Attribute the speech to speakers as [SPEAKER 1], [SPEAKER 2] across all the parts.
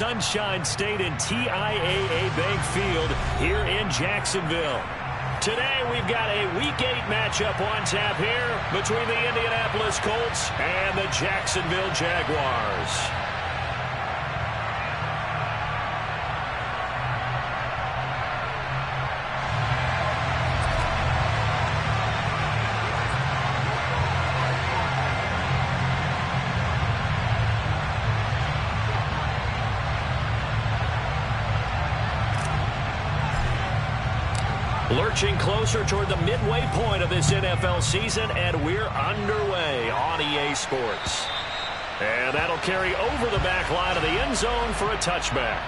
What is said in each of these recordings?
[SPEAKER 1] Sunshine State and TIAA Bank Field here in Jacksonville. Today we've got a Week 8 matchup on tap here between the Indianapolis Colts and the Jacksonville Jaguars. Lurching closer toward the midway point of this NFL season, and we're underway on EA Sports. And that'll carry over the back line of the end zone for a touchback.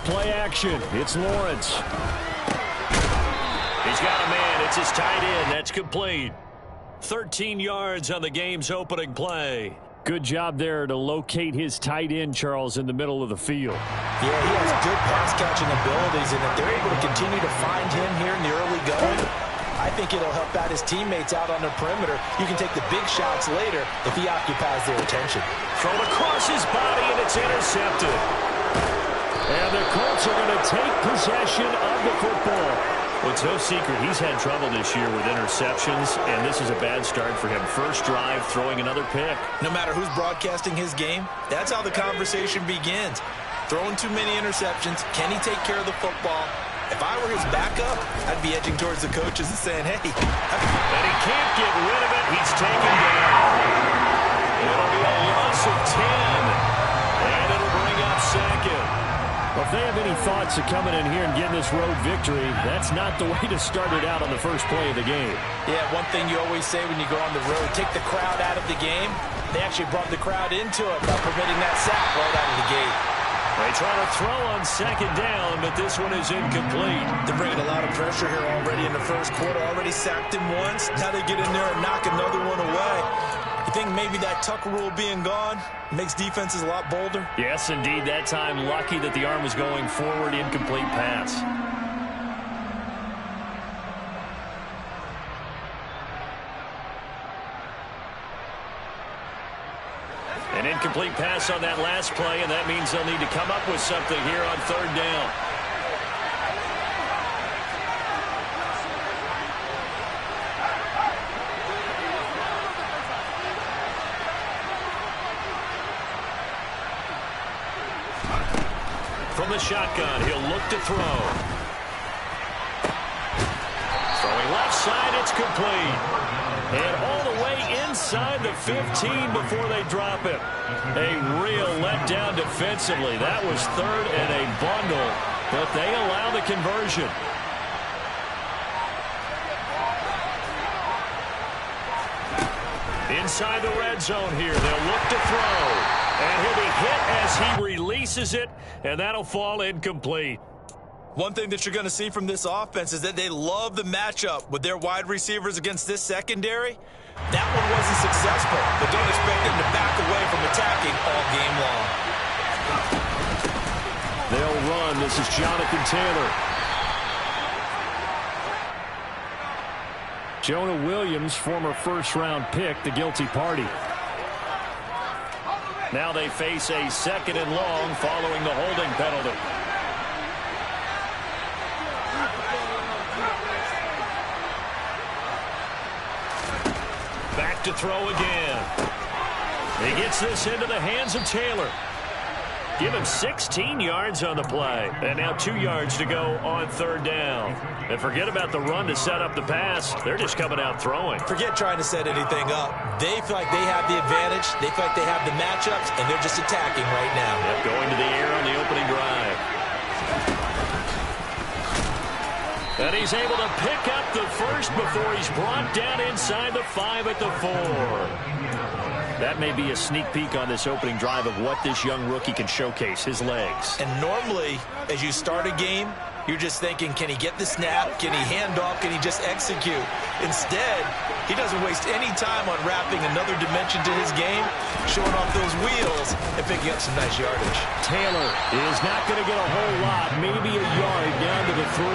[SPEAKER 1] Play action. It's Lawrence. He's got a man. It's his tight end. That's complete. 13 yards on the game's opening play. Good job there to locate his tight end, Charles, in the middle of the field.
[SPEAKER 2] Yeah, he has good pass-catching abilities, and if they're able to continue to find him here in the early going, I think it'll help out his teammates out on the perimeter. You can take the big shots later if he occupies their attention.
[SPEAKER 1] Thrown across his body, and it's intercepted. And the Colts are going to take possession of the football. Well, it's no secret he's had trouble this year with interceptions, and this is a bad start for him. First drive, throwing another pick.
[SPEAKER 2] No matter who's broadcasting his game, that's how the conversation begins. Throwing too many interceptions, can he take care of the football? If I were his backup, I'd be edging towards the coaches and saying, hey.
[SPEAKER 1] And he can't get rid of it. He's taken down. It'll be a loss of 10. And it'll bring up second. Well, if they have any thoughts of coming in here and getting this road victory, that's not the way to start it out on the first play of the game.
[SPEAKER 2] Yeah, one thing you always say when you go on the road, take the crowd out of the game. They actually brought the crowd into it by permitting that sack right out of the gate.
[SPEAKER 1] They try to throw on second down, but this one is incomplete.
[SPEAKER 2] They're bringing a lot of pressure here already in the first quarter. Already sacked him once. Now they get in there and knock another one away. You think maybe that Tucker rule being gone makes defenses a lot bolder?
[SPEAKER 1] Yes, indeed. That time, lucky that the arm was going forward. Incomplete pass. An incomplete pass on that last play, and that means they'll need to come up with something here on third down. From the shotgun, he'll look to throw. Throwing left side, it's complete. And all the way inside the 15 before they drop it. A real letdown defensively. That was third and a bundle, but they allow the conversion. Inside the red zone here, they'll look to throw. And he'll be hit as he releases it, and that'll fall incomplete.
[SPEAKER 2] One thing that you're going to see from this offense is that they love the matchup with their wide receivers against this secondary. That one wasn't successful, but don't expect them to back away from attacking all game long.
[SPEAKER 1] They'll run. This is Jonathan Taylor. Jonah Williams, former first-round pick, the guilty party. Now they face a second and long following the holding penalty. Back to throw again. He gets this into the hands of Taylor. Give him 16 yards on the play. And now 2 yards to go on third down. And forget about the run to set up the pass. They're just coming out throwing.
[SPEAKER 2] Forget trying to set anything up. They feel like they have the advantage. They feel like they have the matchups, and they're just attacking right now.
[SPEAKER 1] Yep, going to the air on the opening drive. And he's able to pick up the first before he's brought down inside the 5 at the 4. That may be a sneak peek on this opening drive of what this young rookie can showcase, his legs.
[SPEAKER 2] And normally, as you start a game, you're just thinking, can he get the snap? Can he hand off? Can he just execute? Instead, he doesn't waste any time on wrapping another dimension to his game, showing off those wheels, and picking up some nice yardage.
[SPEAKER 1] Taylor is not going to get a whole lot, maybe a yard down to the 3.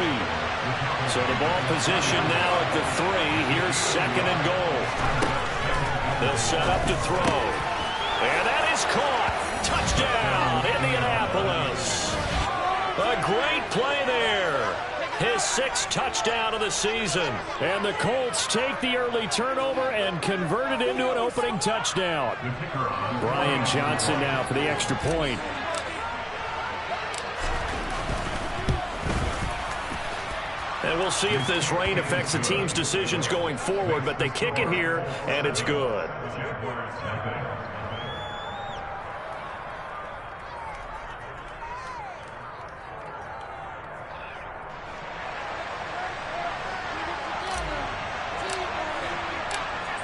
[SPEAKER 1] So the ball position now at the 3. Here's 2nd and goal. They'll set up to throw. And that is caught. Touchdown, Indianapolis. A great play there. His 6th touchdown of the season. And the Colts take the early turnover and convert it into an opening touchdown. Brian Johnson now for the extra point. And we'll see if this rain affects the team's decisions going forward, but they kick it here, and it's good.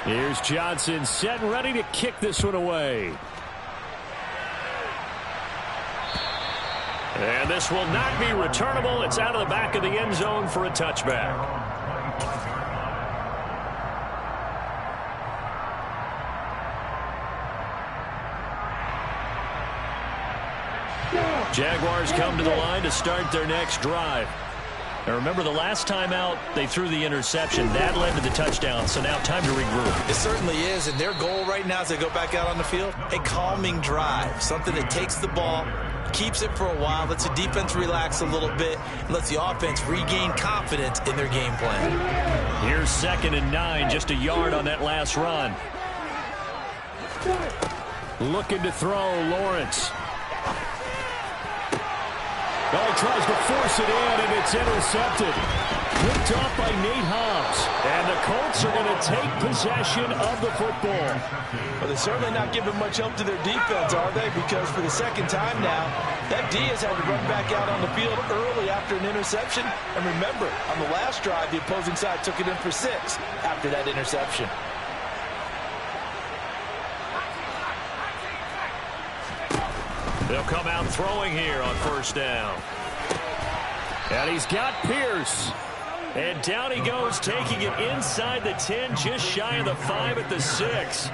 [SPEAKER 1] Here's Johnson set and ready to kick this one away. And this will not be returnable. It's out of the back of the end zone for a touchback. Jaguars come to the line to start their next drive. Now remember, the last time out, they threw the interception. That led to the touchdown, so now time to regroup.
[SPEAKER 2] It certainly is, and their goal right now as they go back out on the field, a calming drive, something that takes the ball, keeps it for a while, lets the defense relax a little bit, and lets the offense regain confidence in their game plan.
[SPEAKER 1] Here's 2nd and 9, just a yard on that last run. Looking to throw, Lawrence. Oh, he tries to force it in, and it's intercepted. Picked off by Nate Hobbs. And the Colts are going to take possession of the football.
[SPEAKER 2] Well, they're certainly not giving much help to their defense, are they? Because for the 2nd time now, that D has had to run back out on the field early after an interception. And remember, on the last drive, the opposing side took it in for 6 after that interception.
[SPEAKER 1] They'll come out throwing here on 1st down. And he's got Pierce. And down he goes, taking it inside the 10, just shy of the 5 at the 6.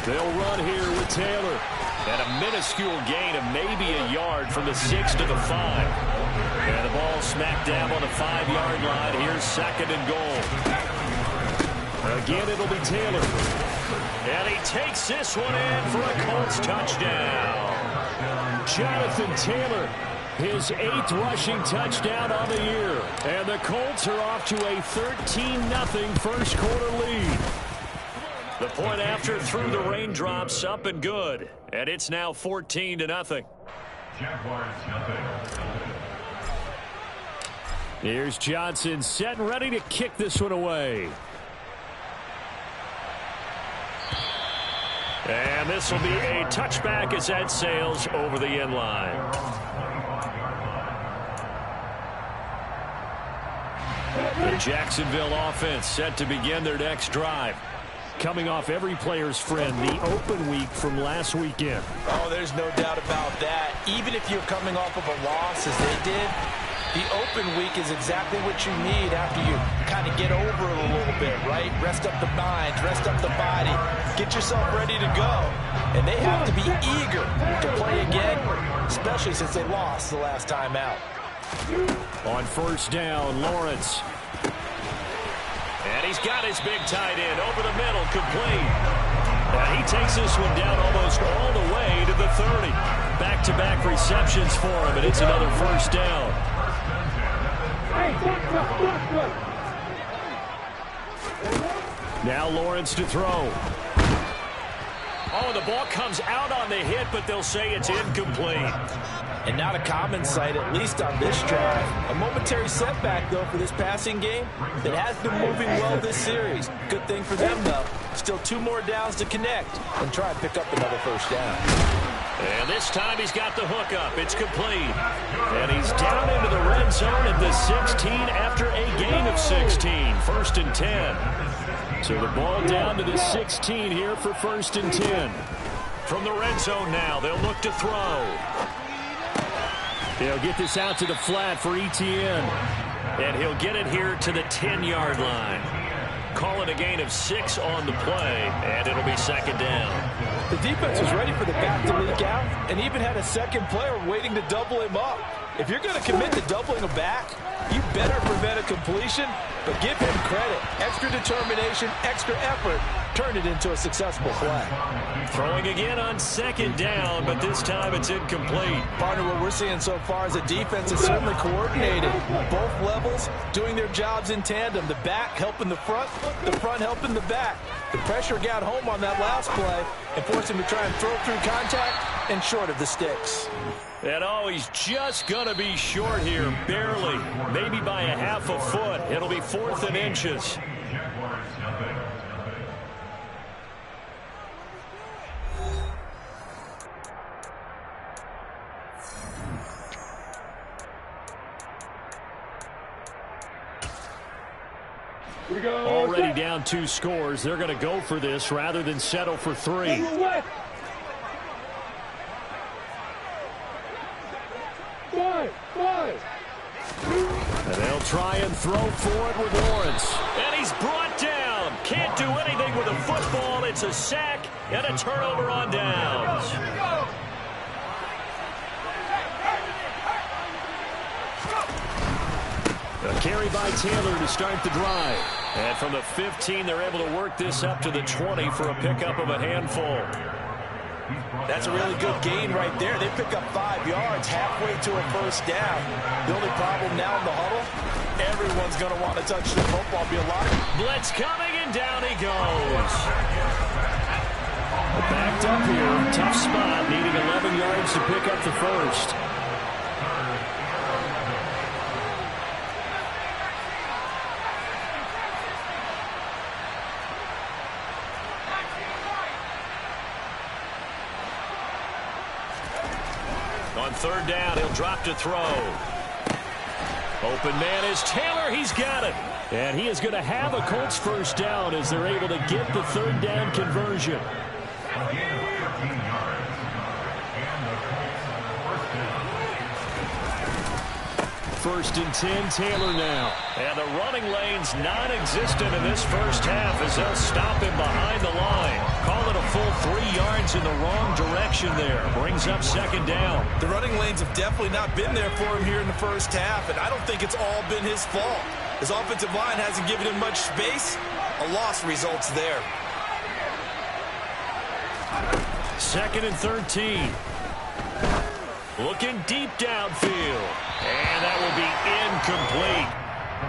[SPEAKER 1] They'll run here with Taylor. And a minuscule gain of maybe a yard from the 6 to the 5. And the ball smack dab on the 5-yard line. Here's 2nd and goal. Again, it'll be Taylor. And he takes this one in for a Colts touchdown. Jonathan Taylor, his 8th rushing touchdown on the year. And the Colts are off to a 13-0 first quarter lead. The point after through the raindrops, up and good. And it's now 14-0.
[SPEAKER 3] Jaguars nothing.
[SPEAKER 1] Here's Johnson set and ready to kick this one away. And this will be a touchback as that sails over the end line. The Jacksonville offense set to begin their next drive. Coming off every player's friend, the open week from last weekend.
[SPEAKER 2] Oh, there's no doubt about that. Even if you're coming off of a loss as they did, the open week is exactly what you need after you kind of get over it a little bit, right? Rest up the mind, rest up the body, get yourself ready to go. And they have to be eager to play again, especially since they lost the last time out.
[SPEAKER 1] On 1st down, Lawrence. And he's got his big tight end over the middle, complete. And he takes this one down almost all the way to the 30. Back-to-back receptions for him, and it's another 1st down. Now Lawrence to throw. Oh, the ball comes out on the hit, but they'll say it's incomplete.
[SPEAKER 2] And not a common sight, at least on this drive. A momentary setback, though, for this passing game that has been moving well this series. Good thing for them, though. Still 2 more downs to connect and try and pick up another 1st down.
[SPEAKER 1] And this time he's got the hookup. It's complete. And he's down into the red zone at the 16 after a gain of 16. 1st and 10. So the ball down to the 16 here for 1st and 10. From the red zone now, they'll look to throw. They'll get this out to the flat for Etienne. And he'll get it here to the 10-yard line. Call it a gain of 6 on the play, and it'll be 2nd down.
[SPEAKER 2] The defense was ready for the back to leak out and even had a second player waiting to double him up. If you're going to commit to doubling a back, you better prevent a completion, but give him credit. Extra determination, extra effort, turned it into a successful play.
[SPEAKER 1] Throwing again on 2nd down, but this time it's incomplete.
[SPEAKER 2] Partner, what we're seeing so far is the defense is certainly coordinated. Both levels doing their jobs in tandem. The back helping the front helping the back. The pressure got home on that last play and forced him to try and throw through contact and short of the sticks.
[SPEAKER 1] And oh, he's just going to be short here, barely, maybe by a half a foot. It'll be 4th and inches.
[SPEAKER 3] Jaguars nothing.
[SPEAKER 1] Already down 2 scores. They're going to go for this rather than settle for 3. And they'll try and throw for it with Lawrence. And he's brought down. Can't do anything with a football. It's a sack and a turnover on downs. A carry by Taylor to start the drive. And from the 15, they're able to work this up to the 20 for a pickup of a handful.
[SPEAKER 2] That's a really good gain right there. They pick up 5 yards halfway to a 1st down. The only problem now in the huddle, everyone's going to want to touch the football. Be a lot.
[SPEAKER 1] Blitz coming, and down he goes. Backed up here. Tough spot, needing 11 yards to pick up the 1st. On 3rd down, he'll drop to throw. Open man is Taylor. He's got it. And he is going to have a Colts 1st down as they're able to get the 3rd down conversion.
[SPEAKER 3] A gain of 13 yards. And the Colts 1st down.
[SPEAKER 1] 1st and 10, Taylor now. And the running lane's non-existent in this 1st half as they'll stop him behind the line. Call it a full 3 yards in the wrong direction there. Brings up 2nd down.
[SPEAKER 2] The running lanes have definitely not been there for him here in the 1st half, and I don't think it's all been his fault. His offensive line hasn't given him much space. A loss results there.
[SPEAKER 1] 2nd and 13. Looking deep downfield. And that will be incomplete.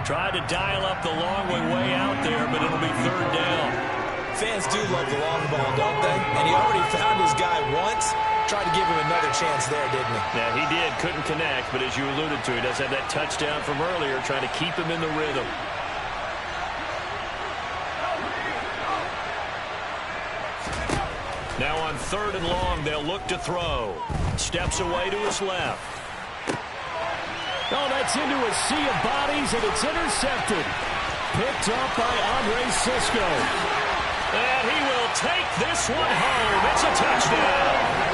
[SPEAKER 1] Tried to dial up the long way out there, but it'll be 3rd down.
[SPEAKER 2] Fans do love the long ball, don't they? And he already found his guy once. Tried to give him another chance there, didn't he?
[SPEAKER 1] Yeah, he did. Couldn't connect, but as you alluded to, he does have that touchdown from earlier, trying to keep him in the rhythm. Now on 3rd and long, they'll look to throw. Steps away to his left. Oh, that's into a sea of bodies, and it's intercepted. Picked up by Andre Sisco. And he will take this one home. It's a touchdown.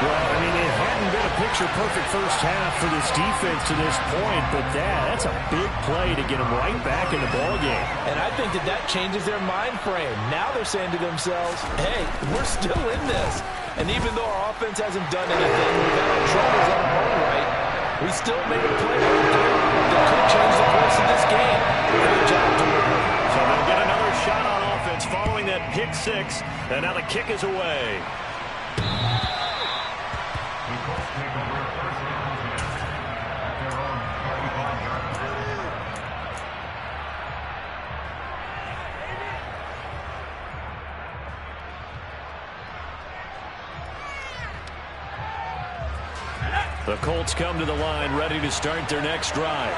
[SPEAKER 1] Well, I mean, it hadn't been a picture-perfect 1st half for this defense to this point, but that's a big play to get them right back in the ballgame.
[SPEAKER 2] And I think that changes their mind frame. Now they're saying to themselves, hey, we're still in this. And even though our offense hasn't done anything, we've had our troubles on our own right, we still made a play right there that could change the course of this game. Good job delivering.
[SPEAKER 1] So they'll get another shot on offense following that pick 6, and now the kick is away.
[SPEAKER 3] The Colts take over 1st and 10 at their own 35-yard line.
[SPEAKER 1] The Colts come to the line ready to start their next drive.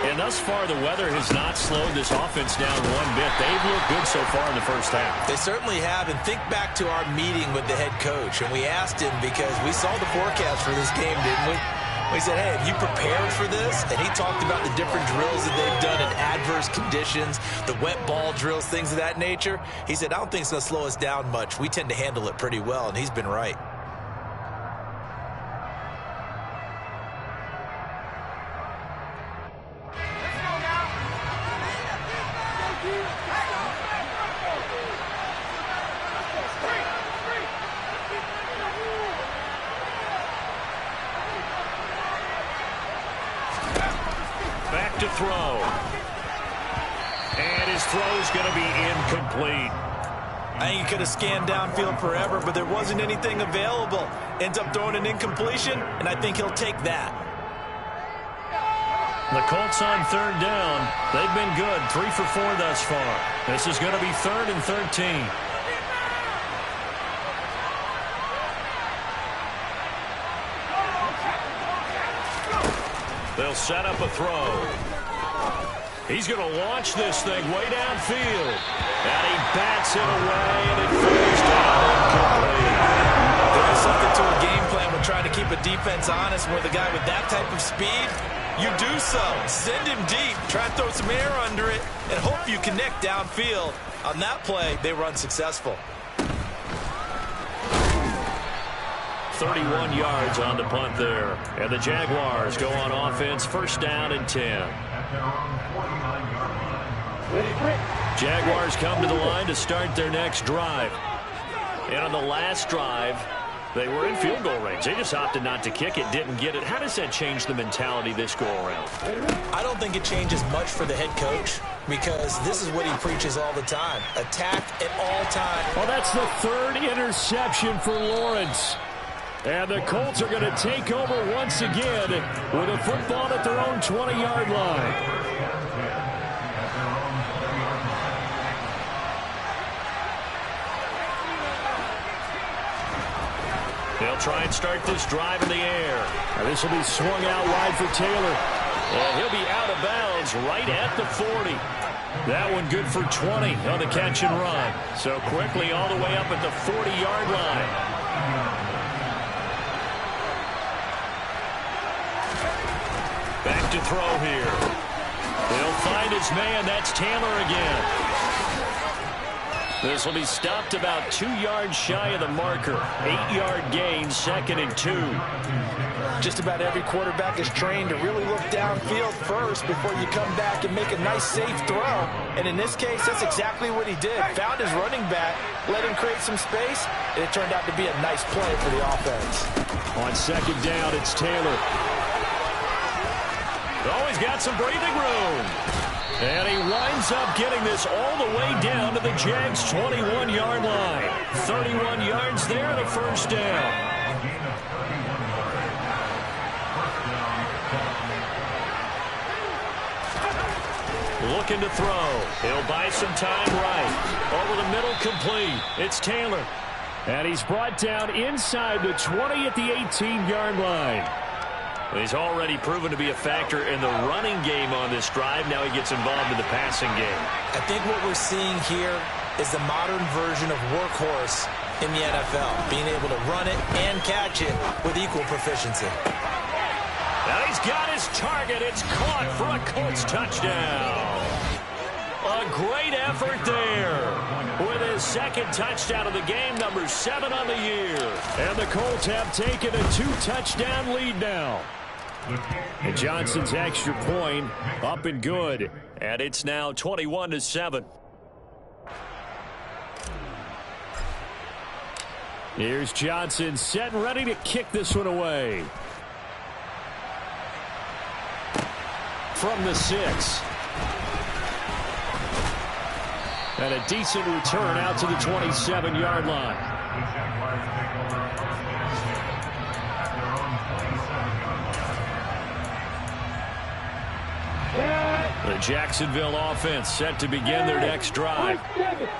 [SPEAKER 1] And thus far, the weather has not slowed this offense down one bit. They've looked good so far in the 1st half.
[SPEAKER 2] They certainly have, and think back to our meeting with the head coach, and we asked him because we saw the forecast for this game, didn't we? He said, hey, have you prepared for this? And he talked about the different drills that they've done in adverse conditions, the wet ball drills, things of that nature. He said, I don't think it's going to slow us down much. We tend to handle it pretty well, and he's been right.
[SPEAKER 1] Back to throw. And his throw's going to be incomplete.
[SPEAKER 2] I think he could have scanned downfield forever, but there wasn't anything available. Ends up throwing an incompletion, and I think he'll take that.
[SPEAKER 1] The Colts on third down. They've been good, 3 for 4 thus far. This is going to be 3rd and 13. They'll set up a throw. He's going to launch this thing way downfield. And he bats it away, and it falls down incomplete.
[SPEAKER 2] There is something to a game plan with trying to keep a defense honest. With a guy with that type of speed, you do so. Send him deep. Try and throw some air under it, and hope you connect downfield. On that play, they were unsuccessful.
[SPEAKER 1] 31 yards on the punt there. And the Jaguars go on offense, 1st down and 10. Jaguars come to the line to start their next drive. And on the last drive, they were in field goal range. They just opted not to kick it, didn't get it. How does that change the mentality this go-around?
[SPEAKER 2] I don't think it changes much for the head coach, because this is what he preaches all the time. Attack at all times.
[SPEAKER 1] Well, that's the 3rd interception for Lawrence. And the Colts are going to take over once again with a football at their own 20-yard line. They'll try and start this drive in the air. And this will be swung out wide for Taylor. And he'll be out of bounds right at the 40. That one good for 20 on the catch and run. So quickly all the way up at the 40-yard line. Back to throw here. He'll find his man. That's Taylor again. This will be stopped about 2 yards shy of the marker. 8-yard gain, 2nd and 2.
[SPEAKER 2] Just about every quarterback is trained to really look downfield first before you come back and make a nice, safe throw. And in this case, that's exactly what he did. Found his running back, let him create some space, and it turned out to be a nice play for the offense.
[SPEAKER 1] On 2nd down, it's Taylor. Oh, he's got some breathing room. And he winds up getting this all the way down to the Jags' 21-yard line. 31 yards there and a 1st down. Looking to throw. He'll buy some time right. Over the middle, complete. It's Taylor. And he's brought down inside the 20 at the 18-yard line. He's already proven to be a factor in the running game on this drive. Now he gets involved in the passing game.
[SPEAKER 2] I think what we're seeing here is the modern version of workhorse in the NFL, being able to run it and catch it with equal proficiency.
[SPEAKER 1] Now he's got his target. It's caught for a Colts touchdown. A great effort there with his 2nd touchdown of the game, number 7 on the year. And the Colts have taken a 2-touchdown lead now. And Johnson's extra point up and good. And it's now 21-7. Here's Johnson set and ready to kick this one away. From the 6. And a decent return out to the 27-yard line. The Jacksonville offense set to begin their next drive.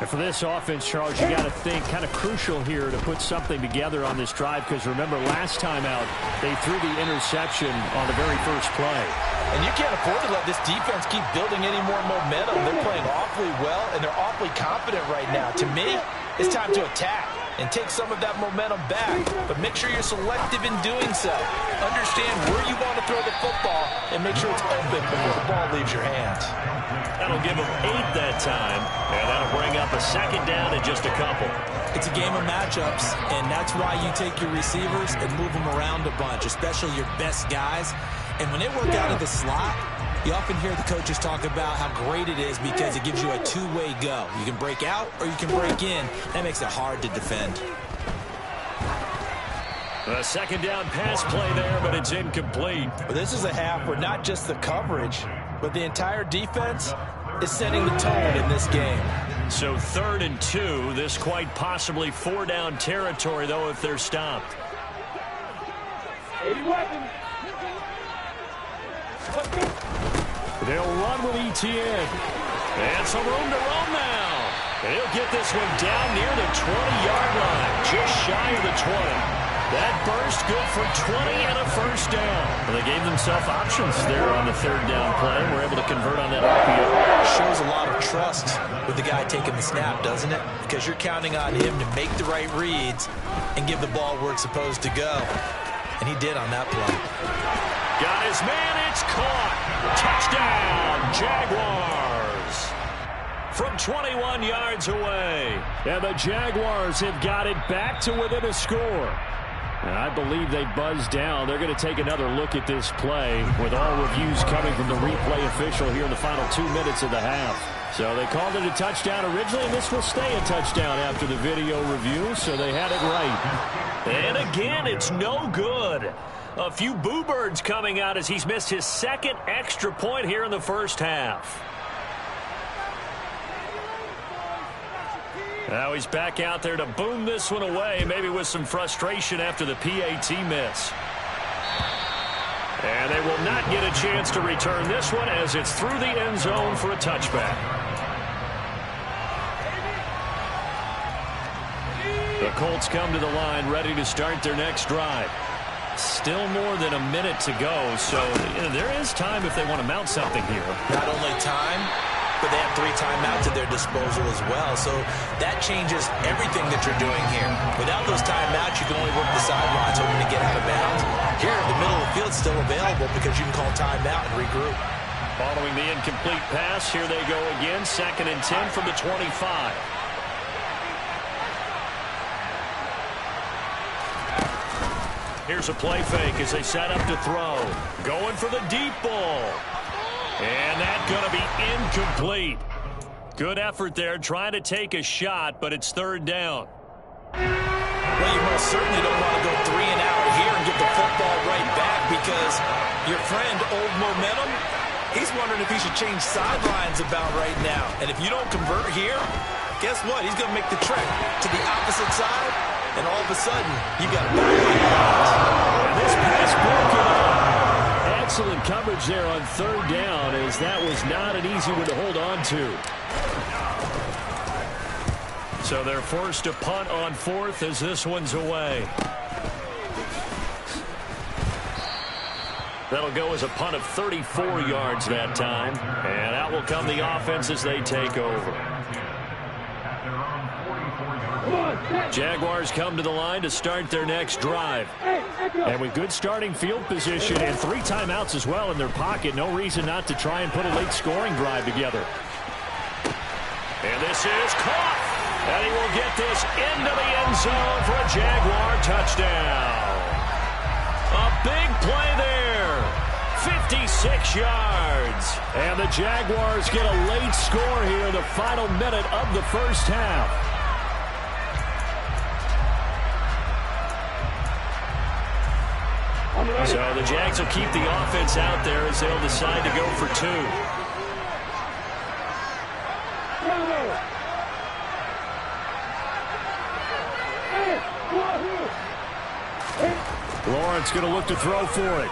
[SPEAKER 1] And for this offense, Charles, you got to think kind of crucial here to put something together on this drive, because remember last time out they threw the interception on the very first play.
[SPEAKER 2] And you can't afford to let this defense keep building any more momentum. They're playing awfully well, and they're awfully confident right now. To me, it's time to attack. and take some of that momentum back. But make sure you're selective in doing so. Understand where you want to throw the football and make sure it's open before the ball leaves your hands.
[SPEAKER 1] That'll give them 8 that time, and that'll bring up a second down in just a couple.
[SPEAKER 2] It's a game of matchups, and that's why you take your receivers and move them around a bunch, especially your best guys. And when they work out of the slot, you often hear the coaches talk about how great it is because it gives you a two-way go. You can break out or you can break in. That makes it hard to defend.
[SPEAKER 1] A second down pass play there, but it's incomplete.
[SPEAKER 2] Well, this is a half where not just the coverage, but the entire defense is setting the tone in this game.
[SPEAKER 1] So 3rd and 2. This quite possibly 4-down territory, though, if they're stopped.
[SPEAKER 3] 80 weapons.
[SPEAKER 1] They'll run with ETN. And some room to roam now. And he'll get this one down near the 20-yard line, just shy of the 20. That burst good for 20 and a first down. Well, they gave themselves options there on the 3rd down play. We're able to convert on that RPO.
[SPEAKER 2] Shows a lot of trust with the guy taking the snap, doesn't it? Because you're counting on him to make the right reads and give the ball where it's supposed to go. And he did on that play.
[SPEAKER 1] Got his man, it's caught. Touchdown, Jaguars. From 21 yards away. And the Jaguars have got it back to within a score. And I believe they buzzed down. They're going to take another look at this play with all reviews coming from the replay official here in the final 2 minutes of the half. So they called it a touchdown originally, and this will stay a touchdown after the video review, so they had it right. And again, it's no good. A few boo birds coming out as he's missed his 2nd extra point here in the first half. Now he's back out there to boom this one away, maybe with some frustration after the PAT miss. And they will not get a chance to return this one as it's through the end zone for a touchback. The Colts come to the line ready to start their next drive. Still more than a minute to go, so there is time if they want to mount something here.
[SPEAKER 2] Not only time, but they have 3 timeouts at their disposal as well. So that changes everything that you're doing here. Without those timeouts, you can only work the sidelines hoping to get out of bounds. Here, the middle of the field's still available because you can call timeout and regroup.
[SPEAKER 1] Following the incomplete pass, here they go again. 2nd and 10 from the 25. Here's a play fake as they set up to throw. Going for the deep ball. And that's going to be incomplete. Good effort there trying to take a shot, but it's 3rd down.
[SPEAKER 2] Well, you most certainly don't want to go 3 and out here and get the football right back because your friend, Old Momentum, he's wondering if he should change sidelines about right now. And if you don't convert here, guess what? He's going to make the trek to the opposite side, and all of a sudden, you've got a back.
[SPEAKER 1] This pass broken up. Excellent coverage there on 3rd down as that was not an easy one to hold on to. So they're forced to punt on 4th as this one's away. That'll go as a punt of 34 yards that time. And out will come the offense as they take over. Jaguars come to the line to start their next drive. And with good starting field position and 3 timeouts as well in their pocket, no reason not to try and put a late scoring drive together. And this is caught. And he will get this into the end zone for a Jaguar touchdown. A big play there. 56 yards. And the Jaguars get a late score here in the final minute of the first half. So the Jags will keep the offense out there as they'll decide to go for 2. Lawrence going to look to throw for it.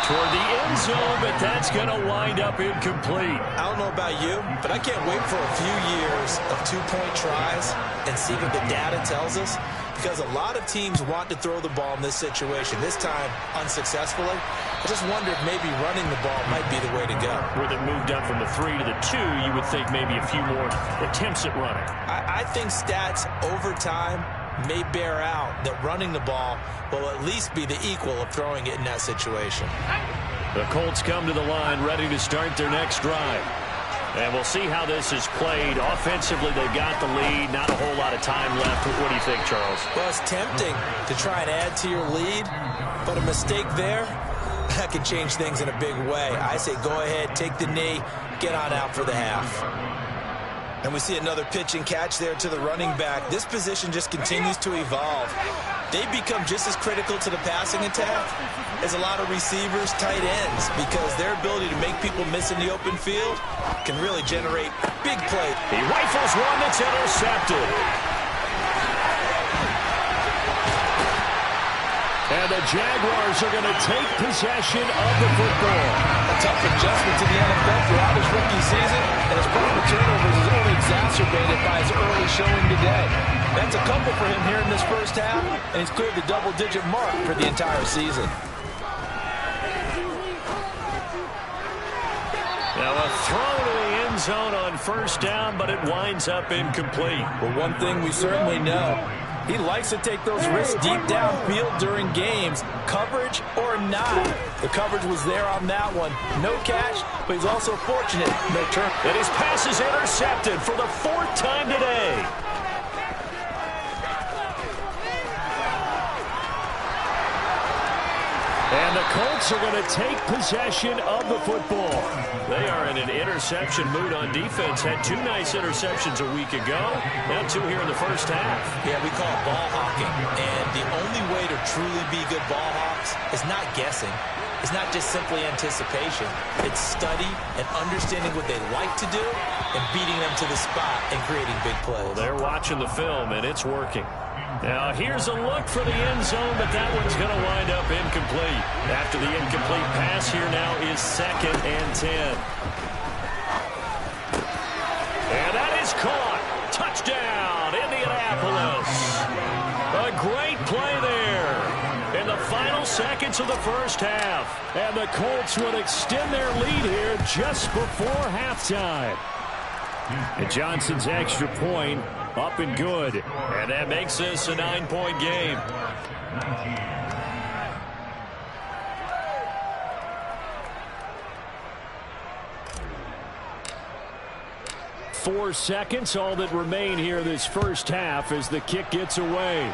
[SPEAKER 1] Toward the end zone, but that's going to wind up incomplete.
[SPEAKER 2] I don't know about you, but I can't wait for a few years of 2-point tries and see what the data tells us. because a lot of teams want to throw the ball in this situation. This time, unsuccessfully. I just wonder if maybe running the ball might be the way to go.
[SPEAKER 1] Where they moved up from the 3 to the 2, you would think maybe a few more attempts at running.
[SPEAKER 2] I think stats over time may bear out that running the ball will at least be the equal of throwing it in that situation.
[SPEAKER 1] The Colts come to the line ready to start their next drive. And we'll see how this is played. Offensively, they've got the lead. Not a whole lot of time left. What do you think, Charles?
[SPEAKER 2] Well, it's tempting to try and add to your lead, but a mistake there, that can change things in a big way. I say go ahead, take the knee, get on out for the half. And we see another pitch and catch there to the running back. This position just continues to evolve. They become just as critical to the passing attack as a lot of receivers, tight ends, because their ability to make people miss in the open field can really generate big plays.
[SPEAKER 1] He rifles one that's intercepted. And the Jaguars are going to take possession of the football.
[SPEAKER 2] A tough adjustment to the NFL throughout his rookie season, and his problem with turnovers is only exacerbated by his early showing today. That's a couple for him here in this first half, and he's cleared the double-digit mark for the entire season.
[SPEAKER 1] Now a throw to the end zone on first down, but it winds up incomplete.
[SPEAKER 2] Well, one thing we certainly know, he likes to take those risks deep downfield during games, coverage or not. The coverage was there on that one. No catch, but he's also fortunate. No turn.
[SPEAKER 1] And his pass is intercepted for the 4th time today. And the Colts are going to take possession of the football. They are in an interception mood on defense. Had 2 nice interceptions a week ago. Now 2 here in the first half.
[SPEAKER 2] Yeah, we call it ball hawking. And the only way to truly be good ball hawks is not guessing. It's not just simply anticipation. It's study and understanding what they like to do and beating them to the spot and creating big plays.
[SPEAKER 1] Well, they're watching the film, and it's working. Now, here's a look for the end zone, but that one's going to wind up incomplete. After the incomplete pass, here now is 2nd and 10. And that is caught. Touchdown, Indianapolis. A great play there in the final seconds of the first half. And the Colts would extend their lead here just before halftime. And Johnson's extra point up and good. And that makes this a 9-point game. 4 seconds, all that remain here this first half as the kick gets away.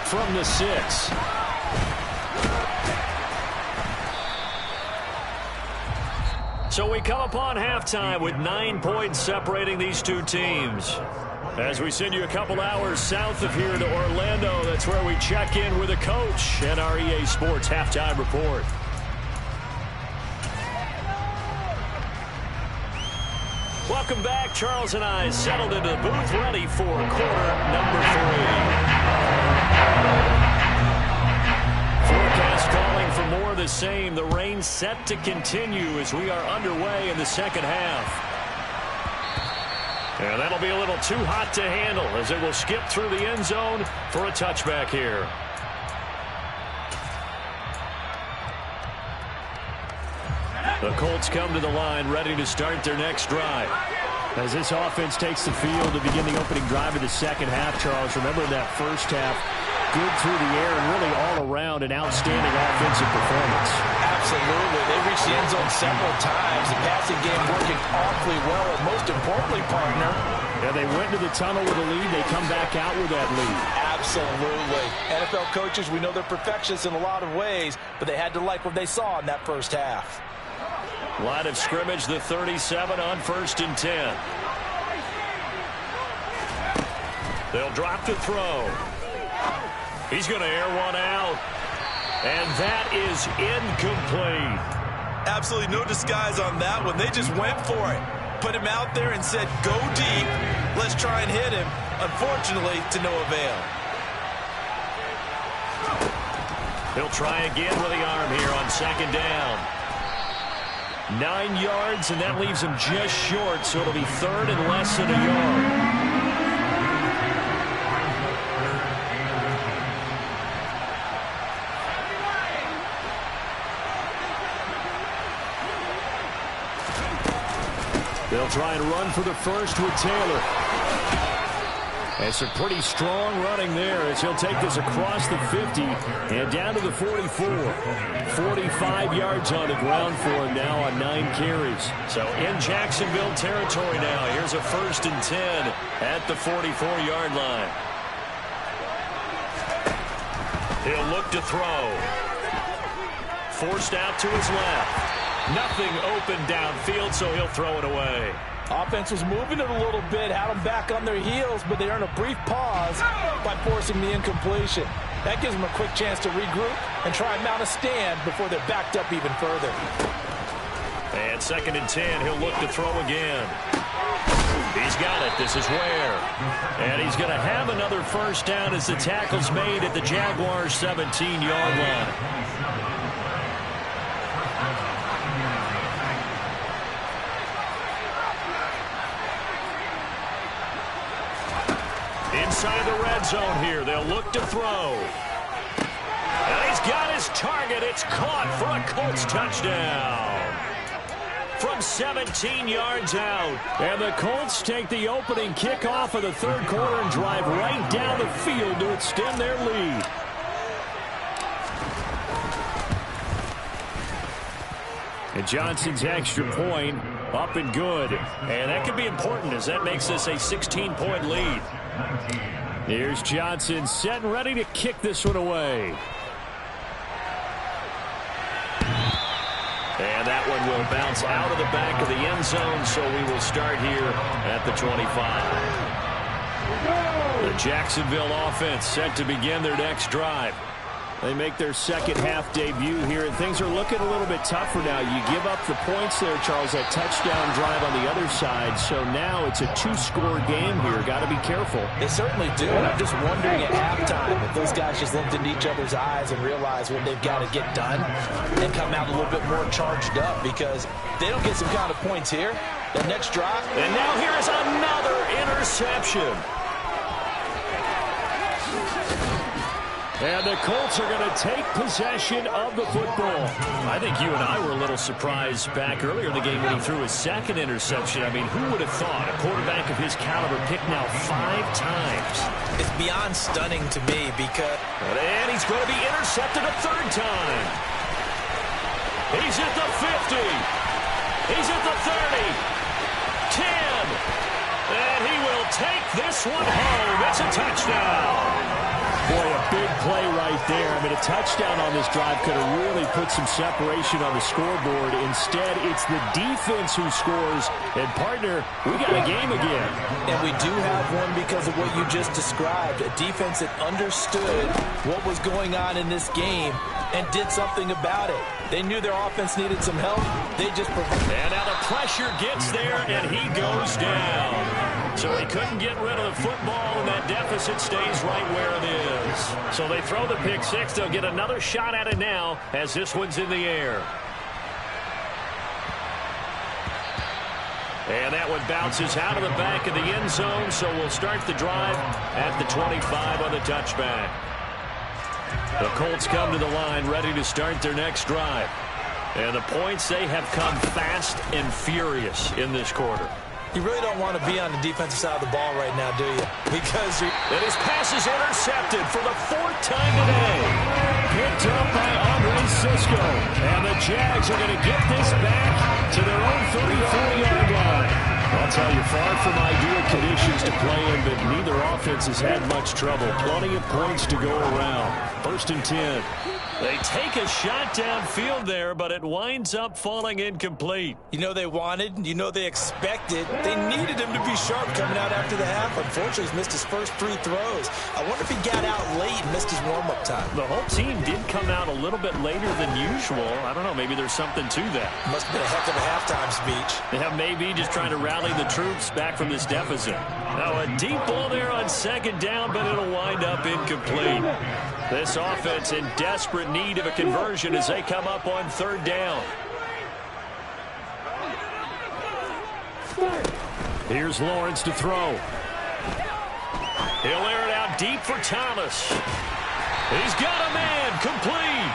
[SPEAKER 1] From the 6. So we come upon halftime with 9 points separating these two teams. As we send you a couple hours south of here to Orlando, that's where we check in with the coach and our EA Sports Halftime Report. Welcome back. Charles and I settled into the booth ready for quarter number 3. Forecast calling for more of the same. The rain set to continue as we are underway in the second half. And that'll be a little too hot to handle as it will skip through the end zone for a touchback here. The Colts come to the line ready to start their next drive. As this offense takes the field to begin the opening drive of the second half, Charles, remember that first half, good through the air and really all around an outstanding offensive performance.
[SPEAKER 2] Absolutely. They reached the end zone several times. The passing game working awfully well. And most importantly, partner,
[SPEAKER 1] yeah, they went to the tunnel with a lead. They come back out with that lead.
[SPEAKER 2] Absolutely. NFL coaches, we know they're perfectionists in a lot of ways, but they had to like what they saw in that first half.
[SPEAKER 1] Line of scrimmage, the 37 on 1st and 10. They'll drop to throw. He's going to air one out. And that is incomplete.
[SPEAKER 2] Absolutely no disguise on that one. They just went for it. Put him out there and said, go deep. Let's try and hit him. Unfortunately, to no avail.
[SPEAKER 1] He'll try again with the arm here on 2nd down. 9 yards, and that leaves him just short, so it'll be 3rd and less than a yard. They'll try and run for the first with Taylor. And some pretty strong running there as he'll take this across the 50 and down to the 44. 45 yards on the ground for him now on 9 carries. So in Jacksonville territory now. Here's a 1st and 10 at the 44-yard line. He'll look to throw. Forced out to his left. Nothing open downfield, so he'll throw it away.
[SPEAKER 2] Offense was moving it a little bit, had them back on their heels, but they earned a brief pause by forcing the incompletion. That gives them a quick chance to regroup and try and mount a stand before they're backed up even further.
[SPEAKER 1] And 2nd and 10, he'll look to throw again. He's got it. This is Ware. And he's going to have another first down as the tackle's made at the Jaguars' 17-yard line. Inside the red zone here. They'll look to throw. And he's got his target. It's caught for a Colts touchdown. From 17 yards out. And the Colts take the opening kickoff of the 3rd quarter and drive right down the field to extend their lead. And Johnson's extra point up and good. And that could be important as that makes this a 16-point lead. Here's Johnson set and ready to kick this one away. And that one will bounce out of the back of the end zone, so we will start here at the 25. The Jacksonville offense set to begin their next drive. They make their second-half debut here, and things are looking a little bit tougher now. You give up the points there, Charles, that touchdown drive on the other side. So now it's a 2-score game here. Got to be careful.
[SPEAKER 2] They certainly do, and I'm just wondering at halftime if those guys just looked into each other's eyes and realized what they've got to get done and come out a little bit more charged up, because if they don't get some kind of points here, the next drive.
[SPEAKER 1] And now here is another interception. And the Colts are going to take possession of the football. I think you and I were a little surprised back earlier in the game when he threw his 2nd interception. I mean, who would have thought a quarterback of his caliber picked now 5 times?
[SPEAKER 2] It's beyond stunning to me because...
[SPEAKER 1] And he's going to be intercepted a 3rd time. He's at the 50. He's at the 30. 10. And he will take this one home. It's a touchdown. Boy, a big play right there. I mean, a touchdown on this drive could have really put some separation on the scoreboard. Instead, it's the defense who scores. And, partner, we got a game again.
[SPEAKER 2] And we do have one because of what you just described. A defense that understood what was going on in this game and did something about it. They knew their offense needed some help. They just...
[SPEAKER 1] And now the pressure gets there, and he goes down. So he couldn't get rid of the football, and that deficit stays right where it is. So they throw the pick 6. They'll get another shot at it now as this one's in the air. And that one bounces out of the back of the end zone, so we'll start the drive at the 25 on the touchback. The Colts come to the line ready to start their next drive. And the points, they have come fast and furious in this quarter.
[SPEAKER 2] You really don't want to be on the defensive side of the ball right now, do you? Because
[SPEAKER 1] and his pass is intercepted for the 4th time today. Picked up by Andre Cisco. And the Jags are going to get this back to their own 34-yard line. I'll tell you, far from ideal conditions to play in, but neither offense has had much trouble. Plenty of points to go around. 1st and 10. They take a shot downfield there, but it winds up falling incomplete.
[SPEAKER 2] You know they wanted, you know they expected. They needed him to be sharp coming out after the half. Unfortunately, he's missed his first 3 throws. I wonder if he got out late and missed his warm-up time.
[SPEAKER 1] The whole team did come out a little bit later than usual. I don't know, maybe there's something to that.
[SPEAKER 2] Must have been a heck of a halftime speech.
[SPEAKER 1] Yeah, maybe just trying to rally the troops back from this deficit. Now a deep ball there on 2nd down, but it'll wind up incomplete. This offense in desperate need of a conversion as they come up on 3rd down. Here's Lawrence to throw. He'll air it out deep for Thomas. He's got a man, complete.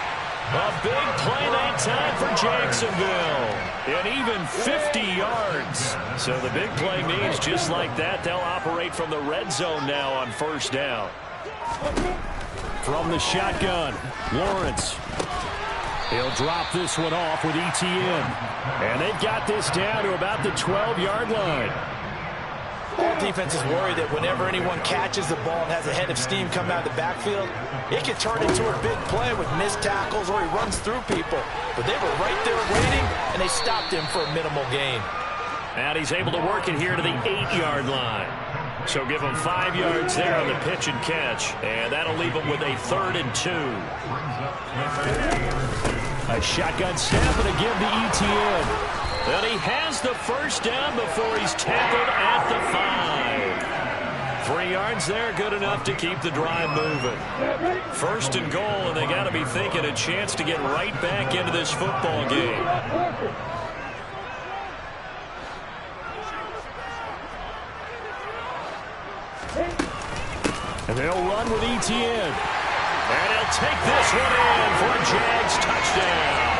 [SPEAKER 1] A big play that time for Jacksonville. And even 50 yards. So the big play means just like that, they'll operate from the red zone now on first down. From the shotgun, Lawrence. He'll drop this one off with ETN. And they've got this down to about the 12-yard line.
[SPEAKER 2] All defenses worry that whenever anyone catches the ball and has a head of steam come out of the backfield, it can turn into a big play with missed tackles or he runs through people. But they were right there waiting, and they stopped him for a minimal gain.
[SPEAKER 1] And he's able to work it here to the 8-yard line. So give him 5 yards there on the pitch and catch. And that'll leave him with a 3rd and 2. A shotgun snap and a give to ETN. And he has the first down before he's tackled at the 5. 3 yards there, good enough to keep the drive moving. 1st and goal, and they got to be thinking a chance to get right back into this football game. And they'll run with ETN. And he'll take this one in for a Jags touchdown.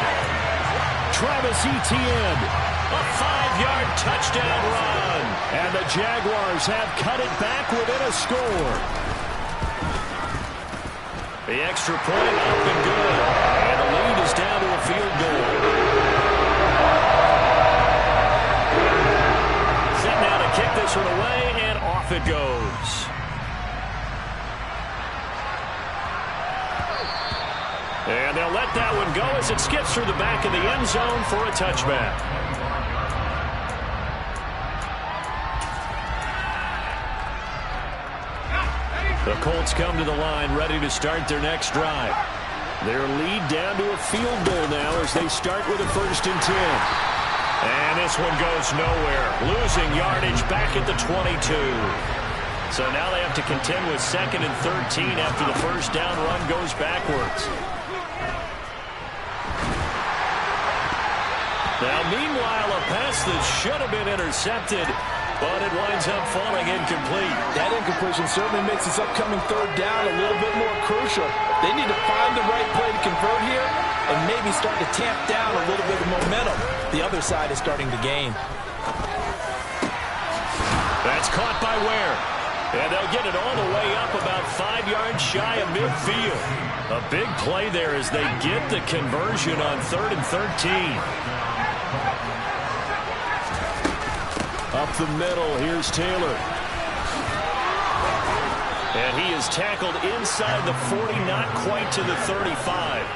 [SPEAKER 1] Travis Etienne, a 5-yard touchdown run. And the Jaguars have cut it back within a score. The extra point up and good. And the lead is down to a field goal. Set now to kick this one away, and off it goes. And they'll let that one go as it skips through the back of the end zone for a touchback. The Colts come to the line ready to start their next drive. Their lead down to a field goal now as they start with a 1st and 10. And this one goes nowhere. Losing yardage back at the 22. So now they have to contend with 2nd and 13 after the first down run goes backwards. Now, meanwhile, a pass that should have been intercepted, but it winds up falling incomplete.
[SPEAKER 2] That incompletion certainly makes this upcoming 3rd down a little bit more crucial. They need to find the right play to convert here and maybe start to tamp down a little bit of momentum. The other side is starting to gain.
[SPEAKER 1] That's caught by Ware. And they'll get it all the way up about 5 yards shy of midfield. A big play there as they get the conversion on 3rd and 13. Up the middle, here's Taylor. And he is tackled inside the 40, not quite to the 35.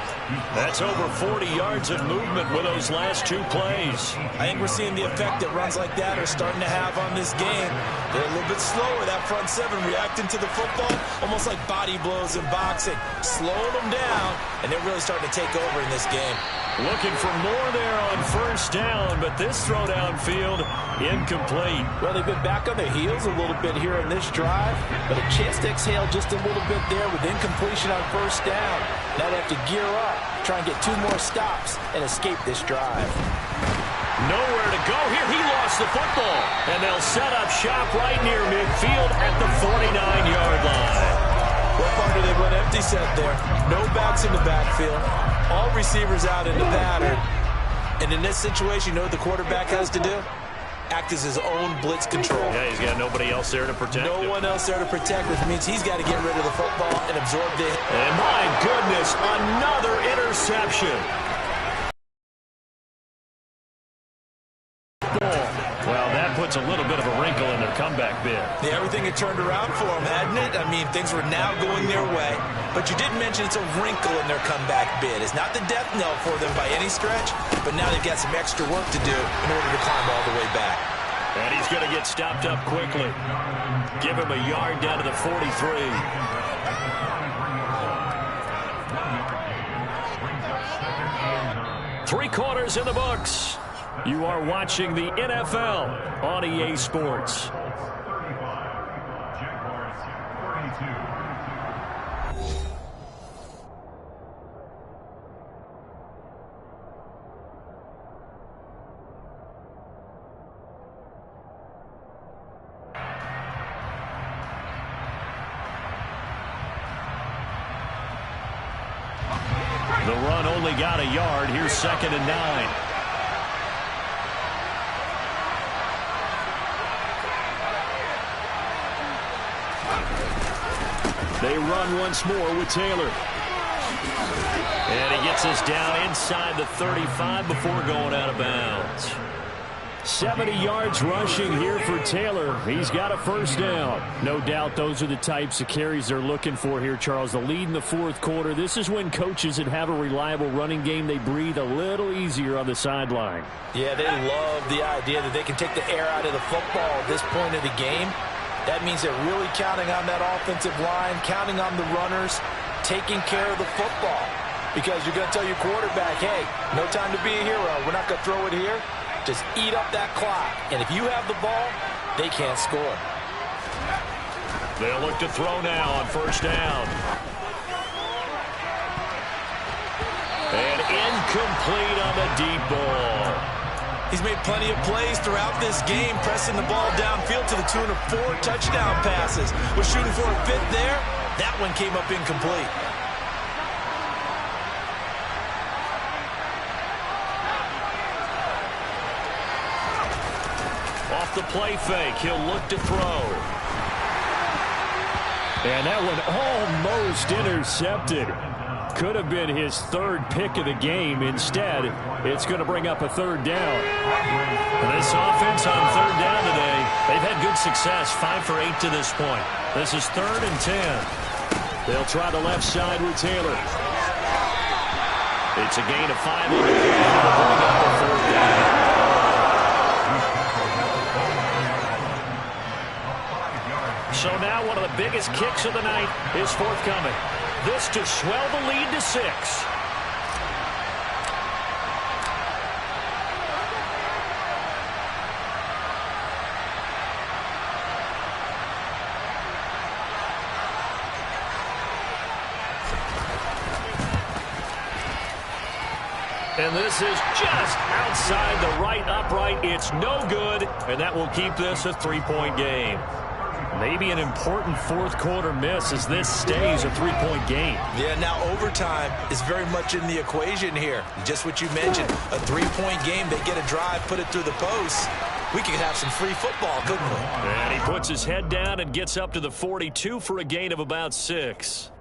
[SPEAKER 1] That's over 40 yards of movement with those last 2 plays.
[SPEAKER 2] I think we're seeing the effect that runs like that are starting to have on this game. They're a little bit slower, that front 7, reacting to the football, almost like body blows in boxing. Slowing them down, and they're really starting to take over in this game.
[SPEAKER 1] Looking for more there on first down, but this throw downfield incomplete.
[SPEAKER 2] Well, they've been back on their heels a little bit here in this drive, but a chance to exhale just a little bit there with incompletion on first down. Now they have to gear up, try and get 2 more stops, and escape this drive.
[SPEAKER 1] Nowhere to go here. He lost the football, and they'll set up shop right near midfield at the 49-yard line.
[SPEAKER 2] What partner they went empty set there. No backs in the backfield. All receivers out in the pattern. And in this situation, you know what the quarterback has to do? Act as his own blitz control.
[SPEAKER 1] Yeah, he's got nobody else there to protect him.
[SPEAKER 2] No one else there to protect, which means he's got to get rid of the football and absorb the...
[SPEAKER 1] And my goodness, another interception. Well, that puts a little bit of a wrinkle in their comeback bid.
[SPEAKER 2] Yeah, everything had turned around for them, hadn't it? I mean, things were now going their way. But you did mention it's a wrinkle in their comeback bid. It's not the death knell for them by any stretch, but now they've got some extra work to do in order to climb all the way back.
[SPEAKER 1] And he's going to get stopped up quickly. Give him a yard down to the 43. 3 quarters in the books. You are watching the NFL on EA Sports.
[SPEAKER 3] 35, Jaguars 32.
[SPEAKER 1] The run only got a yard. Here's 2nd and 9. They run once more with Taylor. And he gets us down inside the 35 before going out of bounds. 70 yards rushing here for Taylor. He's got a first down. No doubt those are the types of carries they're looking for here, Charles. The lead in the fourth quarter. This is when coaches that have a reliable running game, they breathe a little easier on the sideline.
[SPEAKER 2] Yeah, they love the idea that they can take the air out of the football at this point of the game. That means they're really counting on that offensive line, counting on the runners, taking care of the football. Because you're going to tell your quarterback, hey, no time to be a hero. We're not going to throw it here. Just eat up that clock. And if you have the ball, they can't score.
[SPEAKER 1] They'll look to throw now on first down. And incomplete on the deep ball.
[SPEAKER 2] He's made plenty of plays throughout this game, pressing the ball downfield to the tune of 4 touchdown passes. Was shooting for a 5th there. That one came up incomplete.
[SPEAKER 1] Off the play fake, he'll look to throw. And that one almost intercepted. Could have been his 3rd pick of the game. Instead, it's going to bring up a 3rd down. This offense on 3rd down today, they've had good success, 5 for 8 to this point. This is 3rd and 10. They'll try the left side with Taylor. It's a gain of 5 on the carry. They'll bring up a 3rd down. So now one of the biggest kicks of the night is forthcoming. This to swell the lead to 6. And this is just outside the right upright. It's no good, and that will keep this a 3-point game. Maybe an important fourth quarter miss as this stays a 3-point game.
[SPEAKER 2] Yeah, now overtime is very much in the equation here. Just what you mentioned, a 3-point game. They get a drive, put it through the post. We could have some free football, couldn't we?
[SPEAKER 1] And he puts his head down and gets up to the 42 for a gain of about 6.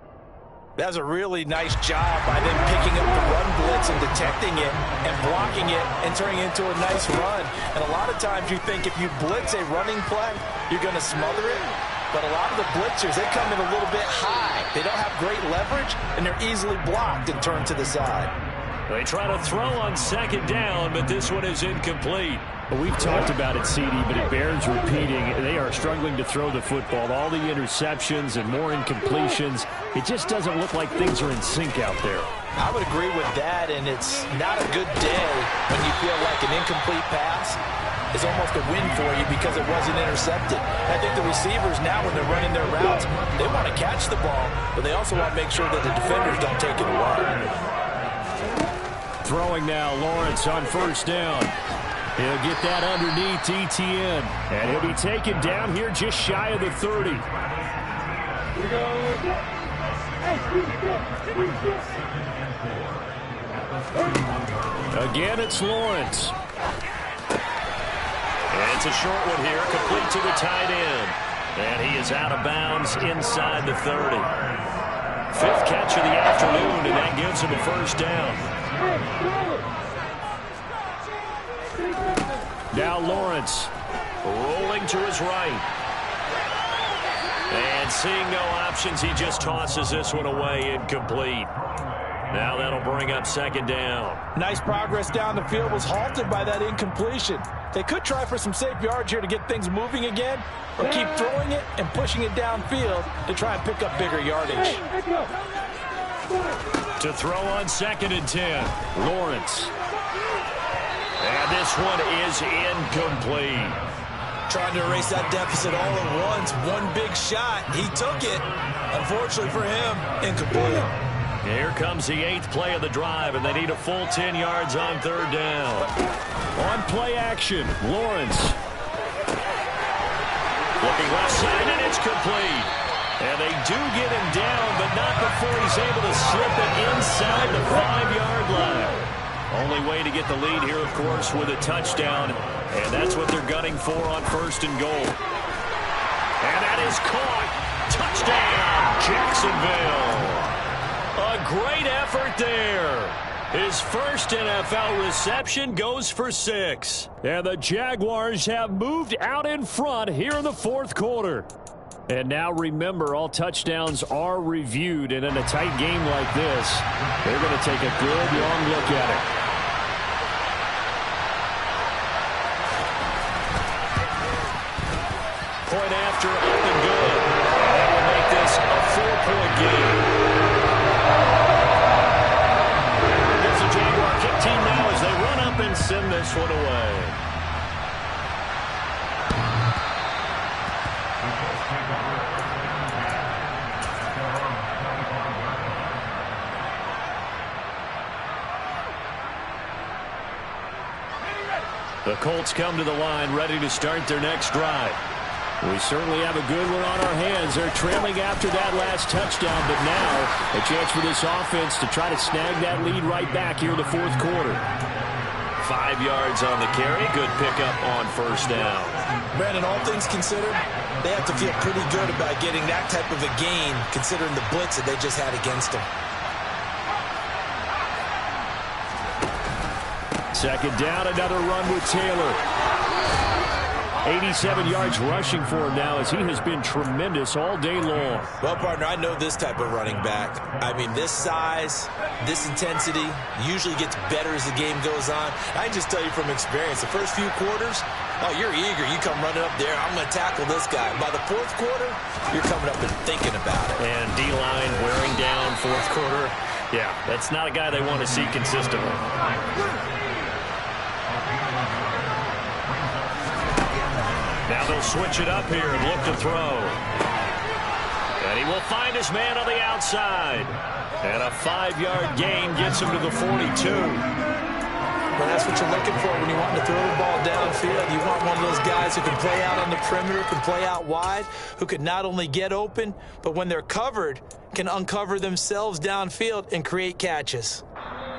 [SPEAKER 2] That was a really nice job by them picking up the run blitz and detecting it and blocking it and turning it into a nice run. And a lot of times you think if you blitz a running play, you're going to smother it. But a lot of the blitzers, they come in a little bit high. They don't have great leverage, and they're easily blocked and turned to the side.
[SPEAKER 1] They try to throw on 2nd down, but this one is incomplete.
[SPEAKER 4] Well, we've talked about it, CD, but it bears repeating. They are struggling to throw the football. All the interceptions and more incompletions. It just doesn't look like things are in sync out there.
[SPEAKER 2] I would agree with that, and it's not a good day when you feel like an incomplete pass is almost a win for you because it wasn't intercepted. I think the receivers now, when they're running their routes, they want to catch the ball, but they also want to make sure that the defenders don't take it away.
[SPEAKER 4] Throwing now, Lawrence on first down. He'll get that underneath ETN. And he'll be taken down here just shy of the 30. Again, it's Lawrence.
[SPEAKER 1] And it's a short one here, complete to the tight end. And he is out of bounds inside the 30. 5th catch of the afternoon, and that gives him a first down.
[SPEAKER 4] Now Lawrence
[SPEAKER 1] rolling to his right. And seeing no options, he just tosses this one away, incomplete. Now that'll bring up 2nd down.
[SPEAKER 2] Nice progress down the field, was halted by that incompletion. They could try for some safe yards here to get things moving again, or keep throwing it and pushing it downfield to try and pick up bigger yardage.
[SPEAKER 1] To throw on 2nd and 10, Lawrence. And this one is incomplete.
[SPEAKER 2] Trying to erase that deficit all at once. One big shot. He took it. Unfortunately for him, incomplete.
[SPEAKER 1] Here comes the 8th play of the drive, and they need a full 10 yards on 3rd down.
[SPEAKER 4] on play action, Lawrence.
[SPEAKER 1] Looking left side, and it's complete. And they do get him down, but not before he's able to slip it inside the 5-yard line. Only way to get the lead here, of course, with a touchdown. And that's what they're gunning for on 1st and goal. And that is caught. Touchdown, Jacksonville. A great effort there. His first NFL reception goes for 6. And the Jaguars have moved out in front here in the 4th quarter. And now remember, all touchdowns are reviewed. And in a tight game like this, they're going to take a good long look at it. Point after, up and good. And that will make this a 4-point game. Here's the Jaguar kick team now as they run up and send this one away. The Colts come to the line, ready to start their next drive. We certainly have a good one on our hands. They're trailing after that last touchdown, but now a chance for this offense to try to snag that lead right back here in the 4th quarter. 5 yards on the carry. Good pickup on 1st down.
[SPEAKER 2] Brandon, all things considered, they have to feel pretty good about getting that type of a gain, considering the blitz that they just had against them.
[SPEAKER 4] 2nd down, another run with Taylor. 87 yards rushing for him now as he has been tremendous all day long.
[SPEAKER 2] Well, partner, I know this type of running back. I mean, this size, this intensity usually gets better as the game goes on. I can just tell you from experience, the first few quarters, oh, you're eager. You come running up there, I'm going to tackle this guy. By the 4th quarter, you're coming up and thinking about it.
[SPEAKER 1] And D-line wearing down 4th quarter. Yeah, that's not a guy they want to see consistently. Now they'll switch it up here and look to throw. And he will find his man on the outside. And a 5-yard gain gets him to the 42.
[SPEAKER 2] Well, that's what you're looking for when you want to throw the ball downfield. You want one of those guys who can play out on the perimeter, can play out wide, who can not only get open, but when they're covered, can uncover themselves downfield and create catches.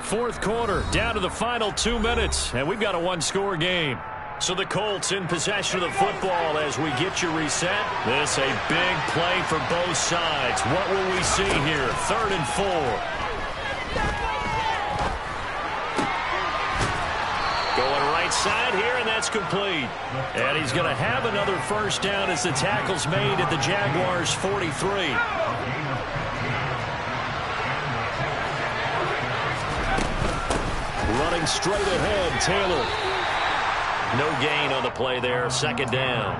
[SPEAKER 1] 4th quarter, down to the final 2 minutes, and we've got a 1-score game. So the Colts in possession of the football as we get you reset. This a big play for both sides. What will we see here? 3rd and 4. Going right side here, and that's complete. And he's going to have another 1st down as the tackle's made at the Jaguars' 43. Running straight ahead, Taylor. No gain on the play there. 2nd down.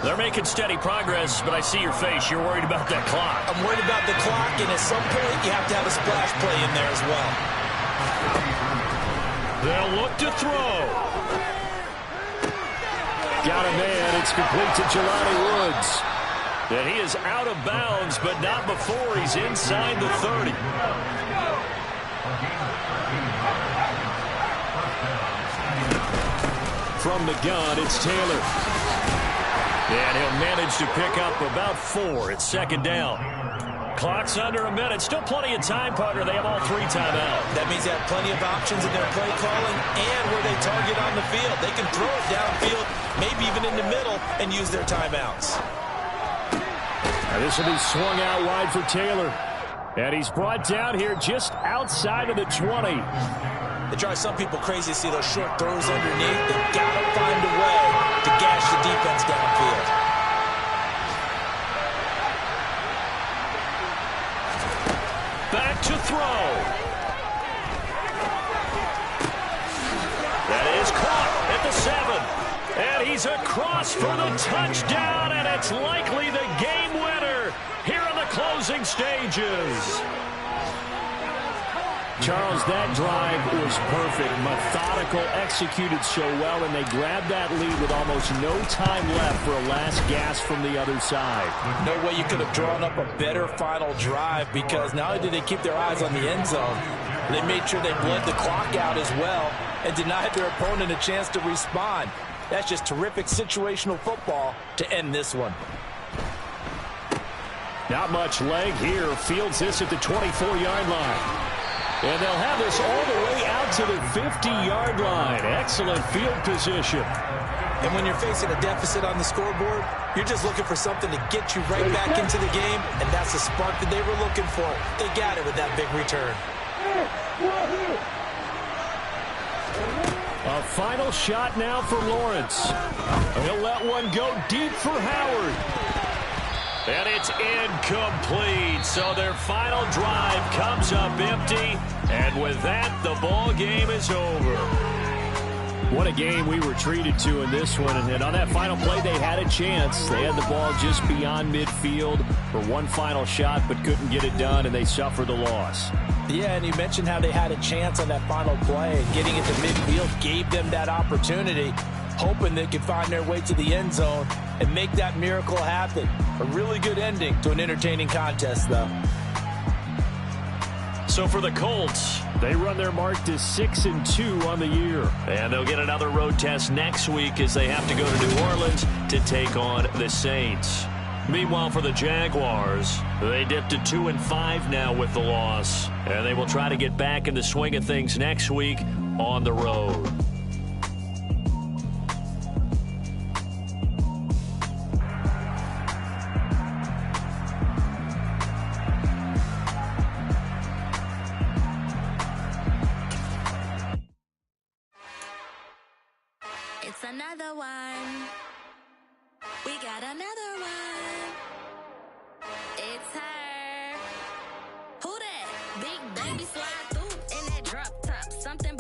[SPEAKER 1] They're making steady progress, but I see your face. You're worried about that clock.
[SPEAKER 2] I'm worried about the clock, and at some point, you have to have a splash play in there as well.
[SPEAKER 1] They'll look to throw.
[SPEAKER 4] Got a man. It's complete to Jelani Woods.
[SPEAKER 1] And he is out of bounds, but not before he's inside the 30.
[SPEAKER 4] From the gun, it's Taylor.
[SPEAKER 1] And he'll manage to pick up about 4. It's 2nd down. Clock's under a minute. Still plenty of time, partner. They have all 3 timeouts.
[SPEAKER 2] That means they have plenty of options in their play calling and where they target on the field. They can throw it downfield, maybe even in the middle, and use their timeouts.
[SPEAKER 4] Now this will be swung out wide for Taylor. And he's brought down here just outside of the 20.
[SPEAKER 2] It drives some people crazy to see those short throws underneath. They've got to find a way to gash the defense downfield.
[SPEAKER 1] Back to throw. That is caught at the 7. And he's across for the touchdown, and it's likely the game winner here in the closing stages.
[SPEAKER 4] Charles, that drive was perfect. Methodical, executed so well, and they grabbed that lead with almost no time left for a last gasp from the other side.
[SPEAKER 2] No way you could have drawn up a better final drive, because not only did they keep their eyes on the end zone, they made sure they bled the clock out as well and denied their opponent a chance to respond. That's just terrific situational football to end this one.
[SPEAKER 4] Not much leg here. Fields this at the 24-yard line. And they'll have this all the way out to the 50-yard line. Excellent field position.
[SPEAKER 2] And when you're facing a deficit on the scoreboard, you're just looking for something to get you right back into the game, and that's the spark that they were looking for. They got it with that big return.
[SPEAKER 4] A final shot now for Lawrence. He'll let one go deep for Howard. And it's incomplete. So their final drive comes up empty. And with that, the ball game is over. What a game we were treated to in this one. And on that final play, they had a chance. They had the ball just beyond midfield for one final shot, but couldn't get it done, and they suffered the loss.
[SPEAKER 2] Yeah, and you mentioned how they had a chance on that final play, and getting it to midfield gave them that opportunity, hoping they could find their way to the end zone and make that miracle happen. A really good ending to an entertaining contest, though.
[SPEAKER 1] So for the Colts,
[SPEAKER 4] they run their mark to 6-2 on the year.
[SPEAKER 1] And they'll get another road test next week as they have to go to New Orleans to take on the Saints. Meanwhile, for the Jaguars, they dipped to 2-5 now with the loss. And they will try to get back in the swing of things next week on the road.
[SPEAKER 5] It's another one. We got another one. It's her. Who that? Big baby slide through in that drop top. Something